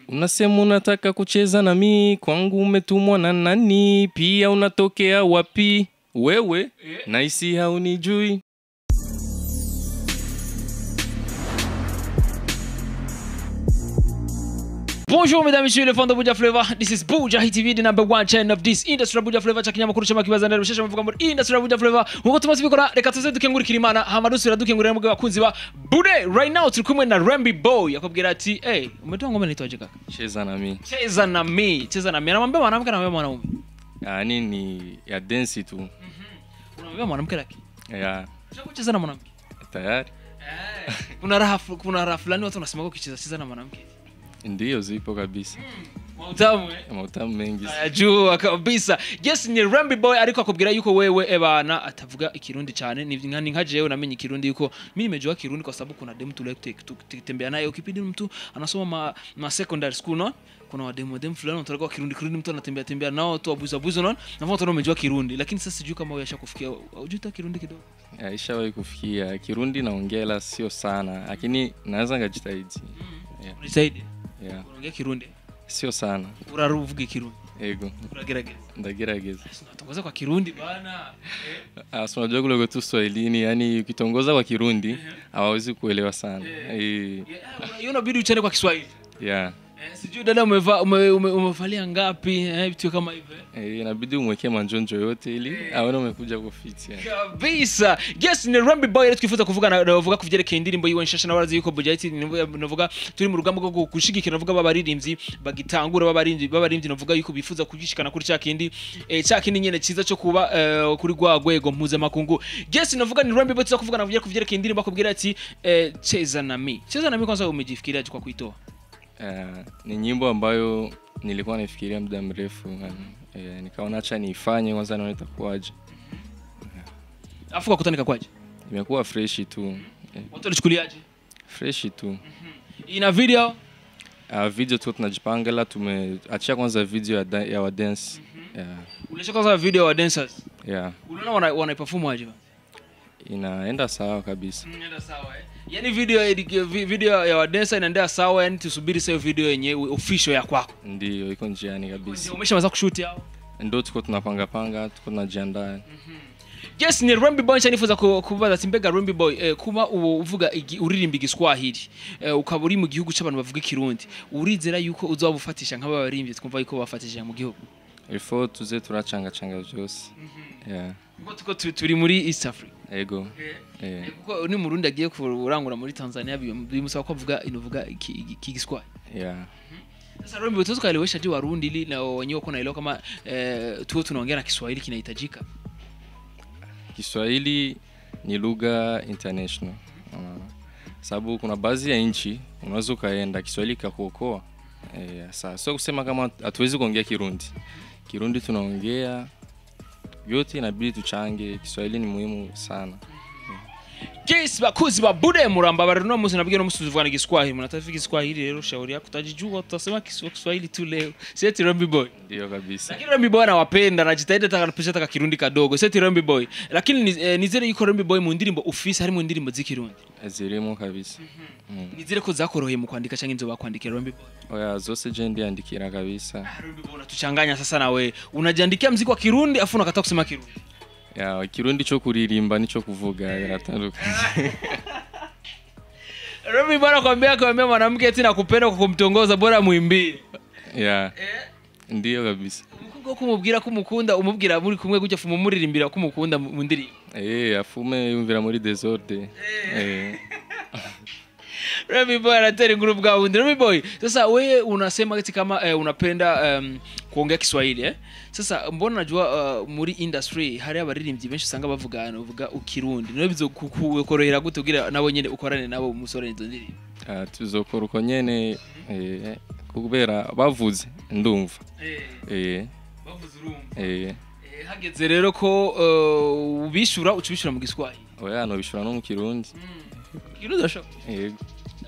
Unasema unataka kucheza na mimi, kwangu umetumwa na nani? Pia unatokea wapi? Wewe, naisi haunijui. Bonjour mesdames et messieurs, les fans de Buja Flavor. This is Bujahit TV, the #1 channel of this industry. Buja Flavor chakinyama kurusha makibaza ndero bishesha muvuga muri industry Buja Flavor. Nkuko tumaze bikora reka tuze dukengurikira Imana hama dusubira dukengurira mu bakunzi ba Bude. Right now turi kumwe na Rambi Boy yakubwira ati umetoa ngoma nitwaje kaka? Cheza na mimi. Cheza na mimi. Cheza na mimi. Anamwambia mwanamke na mwanaume. Nini ya dance tu. Unamwambia mwanamke laki? Yeah. Unataka kucheza na mwanamke? Tayari. Kuna raha fulani watu wanasema kucheza na mwanamke. Ndiyo zipo kabisa. Mautamu mengi. Ajua kabisa. Yes, ni Rambi Boy ariko akubwira yuko wewe ebana atavuga ikirundi cyane ni nka jewe namenye ikirundi yuko mimi nimejua kirundi kwa sababu kuna demu tulitembea naye ukipindi mtu anasoma ma secondary school no kuna wademu fulani wanataka kirundi mtu anatembea nao tu abuza no na watu wamejua kirundi lakini sasa sijui kama wewe yashakufikia unajua kirundi kidogo. Ishawahi kufikia kirundi naongea sio sana lakini naweza ngajitahidi. Unajitahidi? Yeah. Unaongea kirundi? Sio sana. Uraruvuga kirundi? Ego. Uragerageza? Ndagerageza. Unatongoza kwa kirundi bana. Unajua kule tu Swahilini yani ukitongoza kwa kirundi hawawezi kuelewa sana. Unabidi uchane kwa Kiswahili. Yeah. Sijui dada umevalia ngapi vitu kama hivyo. Inabidi umwekee manjonjo yote ili aone umekuja kufiti yani. Kabisa. Yes, ni Rambi Boy tukifuza kuvuga navuga kuvyerekeye indirimbo yiwe nshasha nabarazi yuko Bujahit navuga turi mu rugamba rwo gushigikira navuga babaririmbyi bagitangura babaririmbyi navuga yuko bifuza kugishikana kuri cyakindi nyene ciza cyo kuba kuri gwagwego mpuze makungu. Yes, navuga ni Rambi Boy tuza kuvuga navuga kuvyerekeye indirimbo akubwira ati cheza na mimi kwanza umejifikiria kwa kuitoa. Ni nyimbo ambayo nilikuwa nafikiria muda mrefu nikaona acha niifanye kwanza naona itakuwaje. Afuka kutanika kwaje? Imekuwa fresh tu. Watu walichukuliaje? Fresh tu. Ina video? Video tu tunajipanga la tumeachia kwanza video ya wa dance. Ulisha kwanza video wa dancers? Yeah. Unaona wanaiperform aje? Inaenda sawa kabisa. Inaenda sawa Yani video ya dancer inaendea sawa yani tusubiri sasa video yenyewe official ya kwako. Ndio iko njiani kabisa. Ndio umeshaanza kushoot hao? Ndio tuko tunapanga tuko tunajiandaa. Yes, ni Rambi Boy cyanifuza kubaza timbega Rambi Boy kuma uvuga uririmba igiswahili ukaburi mu gihugu cy'abantu bavuga kirundi urizera yuko uzabufatisha nk'aba baririmbye twumva yuko bafatishije mu gihugu. Ifo tuze turacanga byose. Yeah. Kuko turi muri East Africa. Ego. Kuko ni Murundi agiye kurangura muri Tanzania bimusaba ko avuga inovuga igiswahili. Yeah. Sasa Rambi Boy tukaelewesha je Warundi ili na wenyewe wako naelewa kama tuo tunaongea na Kiswahili kinahitajika. Kiswahili ni lugha international. Sababu kuna baadhi ya nchi unaweza kaenda Kiswahili kakuokoa. Sasa sio kusema kama hatuwezi kuongea Kirundi. Kirundi tunaongea yote inabidi tuchange. Kiswahili ni muhimu sana. Yes, bakuzi ba Bude muramba bari no muzi nabwiye no musuzuvana Kiswahili munatafika Kiswahili rero shauri yako utajijua utasema Kiswahili tu leo. Seti Rambi Boy. Ndio kabisa. Lakini Rambi Boy anawapenda najitahidi taka Kirundi kadogo. Seti Rambi Boy. Lakini nizere yuko Rambi Boy mu ndirimbo office hari mu ndirimbo z'ikirundi. Zirimo kabisa. Nizere ko zakoroheye mu kwandika cyangwa inzo bakwandikira Rambi Boy. Oya zose je ndiandikira kabisa. Rambi Boy unatuchanganya sasa na wewe. Unajiandikia muziki wa Kirundi afu unakata kusema Kirundi. Ya Kirundi cyo kuririmba nico kuvuga biratandukanye. Rambi bwana kwambia mwanamke eti nakupenda kwa kumtongoza bora muimbie. Yeah. Ndiyo kabisa. Umukobwa kumubwira ko umukunda umubwira muri kumwe gujya fumu muririmbira ko umukunda mu ndirimbo. Afume yumvira muri desordre. Rambi Boy anateri inkuru bwa wundi. Rambi Boy sasa wewe unasema eti kama unapenda kuongea Kiswahili Sasa mbona najua muri industry hari abaririmbyi benshi usanga bavuga ukirundi. None bizokukorohera gute ugira nabo nyene ukorane nabo umusore nizo ndirimbo? Tuzokora uko nyene kubera bavuze ndumva. Bavuze urumva. Hageze rero ko ubishura ucibishura mu Giswahili. Oya no bishura no mu Kirundi. Kirundi ashaka.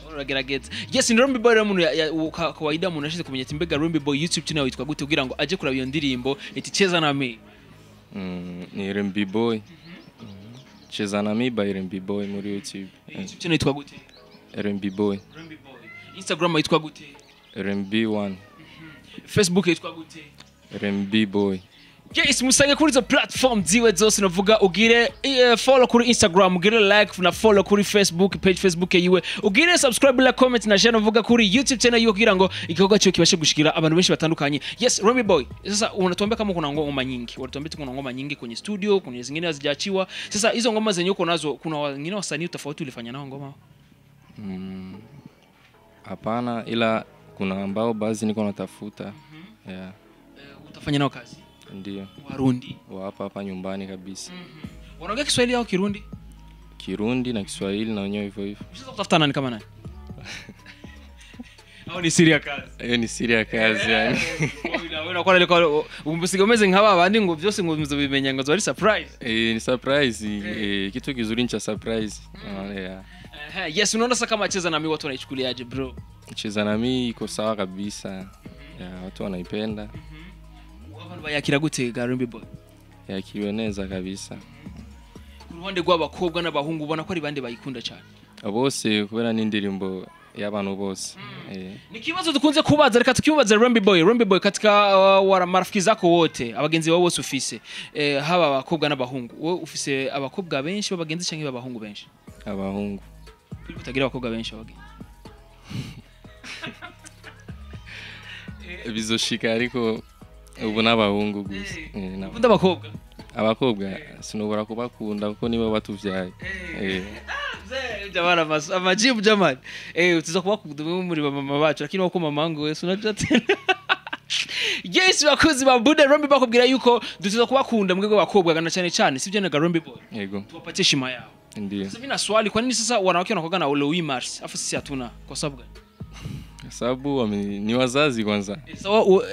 Uragerageza. Yes, ni Rambi Boy umuntu kawaida umuntu ashize kumenya timbega Rambi Boy YouTube channel yitwa gute kugira ngo aje kuraba iyo ndirimbo eti cheza na mimi. Ni Rambi Boy. Cheza na mimi by Rambi Boy muri YouTube. YouTube channel yitwa gute? Rambi Boy. Rambi Boy. Instagram yitwa gute? Rambi 1 Facebook yitwa gute Rambi Boy. Yes, musange kuri zo platform ziwe zose navuga ugire follow kuri Instagram, ugire like na follow kuri Facebook yiwe, ugire subscribe la comment na share navuga kuri YouTube channel yiwe kugira ngo igikorwa cyo kibashe gushikira abantu benshi batandukanye. Yes, Rambi Boy. Sasa unatuambia kama kuna ngoma nyingi. Unatuambia kuna ngoma nyingi kwenye studio, kuna zingine hazijachiwa. Sasa hizo ngoma zenye uko nazo kuna wengine wasanii tofauti ulifanya nao ngoma? Hapana, ila kuna ambao baadhi niko natafuta. Yeah. Utafanya nao kazi? Ndio. Warundi. Wa hapa nyumbani kabisa. Wanaongea Kiswahili au Kirundi? Kirundi na Kiswahili na wenyewe hivyo hivyo. Unaweza kutafuta nani kama nani? Au ni siri ya kazi? Ni siri ya kazi yani. Wewe kwa leko umbusigomeze nkaba abandi ngo byose ngo muzobimenya ngo zari surprise. Ni surprise. Kitu kizuri cha surprise. Yeah. Yes, unaona sasa kama cheza na mimi watu wanaichukuliaje bro? Cheza na mimi iko sawa kabisa. Yeah, watu wanaipenda. Abantu bayakira gute Rambi Boy? Yakiweneza kabisa. Kuruhande rw'abakobwa n'abahungu ubona ko ari bande bayikunda cyane. Bose kubera n'indirimbo y'abantu bose. Ni kibazo dukunze kubaza, reka tukibaza Rambi Boy. Rambi Boy katika marafiki zako wote, abagenzi bawe bose ufise, haba abakobwa n'abahungu. Wowe ufise abakobwa benshi babagenzi cyangwa abahungu benshi? Abahungu. Utagira abakobwa benshi abagenzi. Bizoshika ariko ubu n'abahungu gusa. Ukunda abakobwa? Abakobwa sinubura kubakunda kuko nibo batuvyaye. Jamana amajibu jamani. Utiza kubakunda muri mama bacu lakini wako mamangu wewe unajua tena. Yes, bakozi ba Buda Rambi bakubwira yuko dutiza kubakunda mwego bakobwa gana cyane cyane sivyo na Rambi Boy. Yego. Tuwapatie shima yao. Ndio. Sasa mimi na swali, kwa nini sasa wanawake wanakoga na Louis Mars afu sisi hatuna kwa sababu gani? Sababu ni wazazi kwanza. Sawa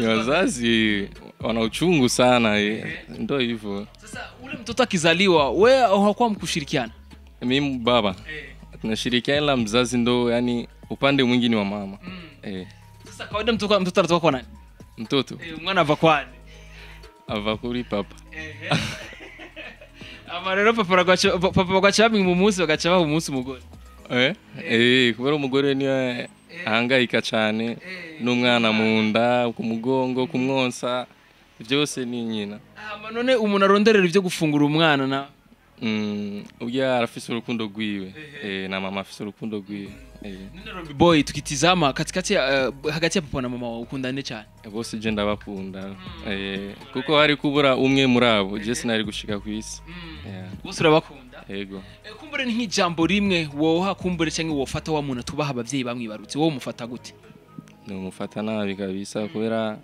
ni wazazi wana uchungu sana ndio hivyo. Sasa ule mtoto akizaliwa wewe hawakuwa mkushirikiana? Mimi baba tunashirikiana, la mzazi ndo yani upande mwingine wa mama. Sasa kawaida mtoto anatoka kwa nani? Mtoto mwana ava kwani? Ava kuri papa. Amarero papa bagacaminga mu munsi bagacabaho umunsi umugore. Kubera umugore ni ahangayika cyane n'umwana mu nda, ku mugongo, kumwonsa, byose ni nyina. None umuntu aronderera ibyo gufungura umwana na ubya arafise urukundo rwiwe na mama afise urukundo rwiwe. None Rambi Boy tukitizama katikati hagati ya papa na mama ukundane cyane? Bose je ndabakunda kuko hari kubura umwe muri abo je sinari gushika ku isi. Bose urabakunda? Yego. Kumbure ni nk'ijambo rimwe woha kumbure cyangwa wofata wa muntu tubaha abavyeyi bamwibarutse wowe umufata gute? No mufata nabi kabisa kubera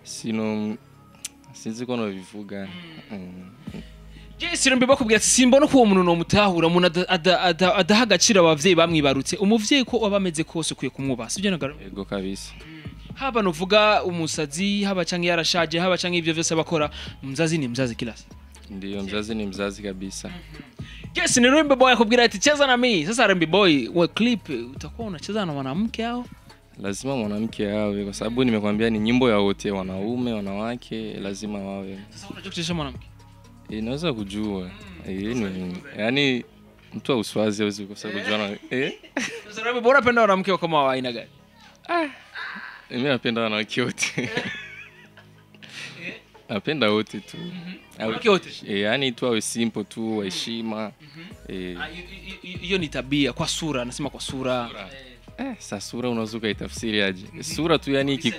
sinzi ko no bivuga. Yes, Rambi bakubwira ati simbona ko uwo muntu no mutahura umuntu adaha agaciro abavyeyi bamwibarutse. Umuvyeyi ko wabameze kose kuye kumwubaha sivyo nagara? Yego kabisa. Haba novuga umusazi haba cyangwa yarashaje haba cyangwa ivyo vyose bakora, mzazi ni mzazi kilasi. Ndio, mzazi ni mzazi kabisa. Yes, ni Rambi Boy akubwira ati cheza na mimi. Sasa Rambi Boy, wa clip utakuwa unacheza na mwanamke au? Lazima mwanamke awe kwa sababu nimekwambia ni nyimbo ya wote, wanaume, wanawake, lazima wawe. Sasa unajua kucheza mwanamke? Naweza kujua. Yaani mtu uswazi hawezi kwa sababu kujua. Sasa Rambi Boy unapenda mwanamke kama wa aina gani? Mimi napenda wanawake wote. Napenda wote tu. Yaani tu awe simple tu, heshima. Hiyo ni tabia kwa sura, anasema kwa sura. Sasa sura unaweza kuitafsiri aje? Sura tu yani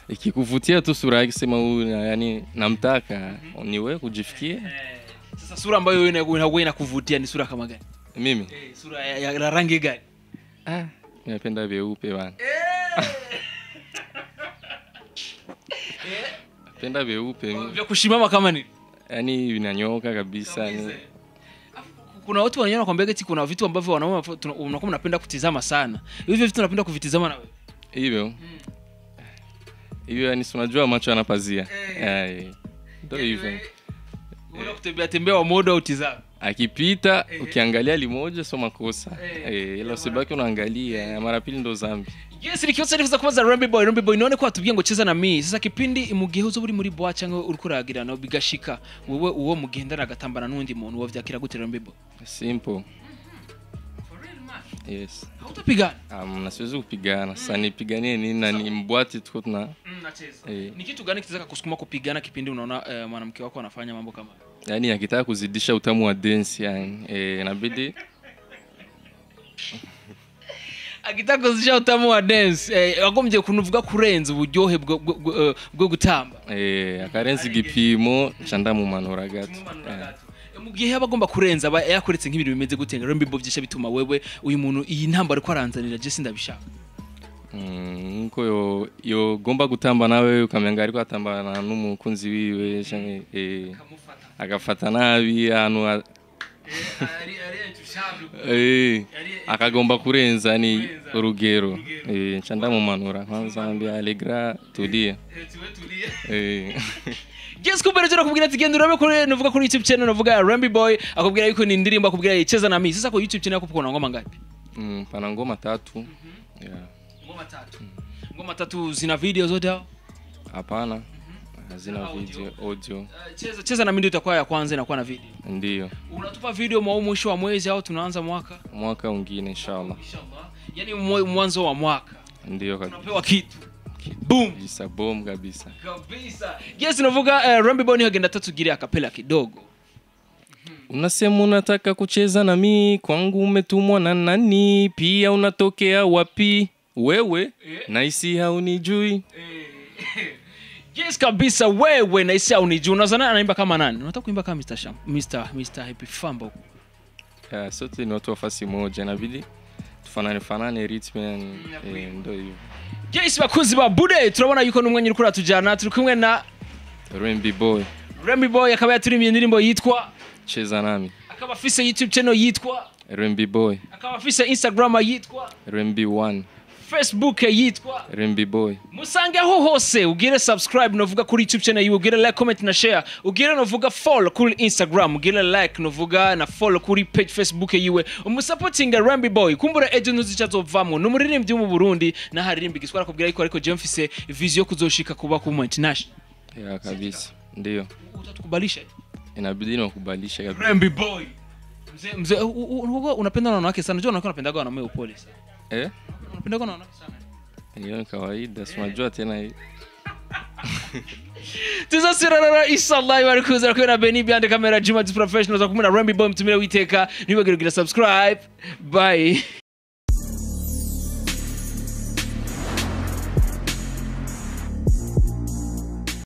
ikikuvutia tu sura yake, sema huyu yani namtaka, ni wewe kujifikia. Sasa sura ambayo wewe inakuvutia ni sura kama gani? Mimi? Sura ya rangi gani? Napenda weupe bana. Napenda weupe mimi. Vya kushimama kama nini? Yaani vinanyoka kabisa ni. Kuna watu wananyona kwambia eti kuna vitu ambavyo wanaume unakuwa mnapenda kutizama sana. Hivyo vitu unapenda kuvitizama na wewe? Hivyo. Hivyo yani unajua macho yanapazia. Ndio hivyo. Unakutembea tembea wa modo utizama. Akipita ukiangalia limoja sio makosa. Ila usibaki unaangalia mara pili ndo zambi. Yes, ni kiyosa nifuza kubaza Rambi Boy none ko atubwiye ngo cheza na mimi. Sasa kipindi mu gihe uzo buri muri boa cyangwa uri kuragirana bigashika wewe uwo mugendana agatambana n'undi muntu wavyakira gute Rambi Boy? Simple. For real man. Yes. Hautapigana? Siwezi kupigana. Sasa nipiganie nini na ni mbwati tuko tuna. Nacheza. Ni kitu gani kitaweza kusukuma kupigana kipindi unaona mwanamke wako anafanya mambo kama hayo? Yaani akitaka kuzidisha utamu wa dance yani inabidi akitaka kuzidisha utamu wa dance agombye kunuvuga kurenza uburyohe bwo gutamba. Akarenza igipimo canda mu manura gato. Mu gihe abagomba kurenza aba yakoretse nk'ibintu bimeze gutenga Rambi Boy byisha bituma wewe uyu muntu iyi ntamba ariko aranzanira je sindabishaka. Nko yo gomba gutamba nawe ukamenga ariko atambana n'umukunzi wiwe canke agafata nabi hano akagomba kurenza ni urugero canda mu manura kwanza ambia alegra tulia Yes, kuberejera kubwira ati genda urabe kuri nuvuga kuri YouTube channel nuvuga Rambi Boy akubwira yuko ni indirimbo akubwira yicheza na mimi. Sasa kwa YouTube channel yako kuna ngoma ngapi? Pana ngoma 3. Ngoma 3 zina video zote hao? Hapana. Hazina video, audio. Cheza na mimi ndio itakuwa ya kwanza inakuwa na video. Ndio. Unatupa video mwisho wa mwezi au tunaanza mwaka? Mwaka mwingine inshallah. Yaani mwanzo wa mwaka. Ndio kabisa. Tunapewa kitu. Boom. Boom kabisa. Yes, navuga Rambi Boy hagenda tatugire akapela kidogo. Unasema unataka kucheza na mimi, kwangu umetumwa na nani? Pia unatokea wapi? Wewe naisi haunijui. Yes kabisa, wewe naisi haunijui. Unazana anaimba kama nani? Unataka kuimba kama Mr. Sham, Mr. Happy Famba. Sote ni watu wa fasi moja, inabidi tufanane ritme ndio hiyo. Yes, bakunzi ba Bude turabona yuko numwe uri tujana turi kumwe na Rambi Boy. Rambi Boy akaba yaturimiye indirimbo yitwa Cheza nami. Akaba afise YouTube channel yitwa Rambi Boy. Akaba afise Instagram yitwa Rambi 1. Facebook yitwa Rambi Boy. Musange aho hose ugire subscribe novuga kuri YouTube channel yiwe, ugire like, comment na share, ugire novuga follow kuri Instagram, ugire like novuga na follow kuri page Facebook yiwe, umusupporting Rambi Boy. Kumbura ejo nuzicazovamwo n'umuririmbyi mu Burundi na haririmbi giswara kubwira yuko ariko je mfise vision kuzoshika kuba ku international. Kabisa. Ndio. Utatukubalisha? Inabidi nakubalisha kabisa. Rambi Boy. Mzee unapenda wanawake sana. Unajua unapenda wanaume upole sana. Unapenda wanawake sana. Hiyo ni kawaida, unajua tena hii. Tuzasirara inshallah bari kuza kwa Beni behind the camera Juma professionals akumuna Rambi Boy mtumira witeka nibagira subscribe. Bye.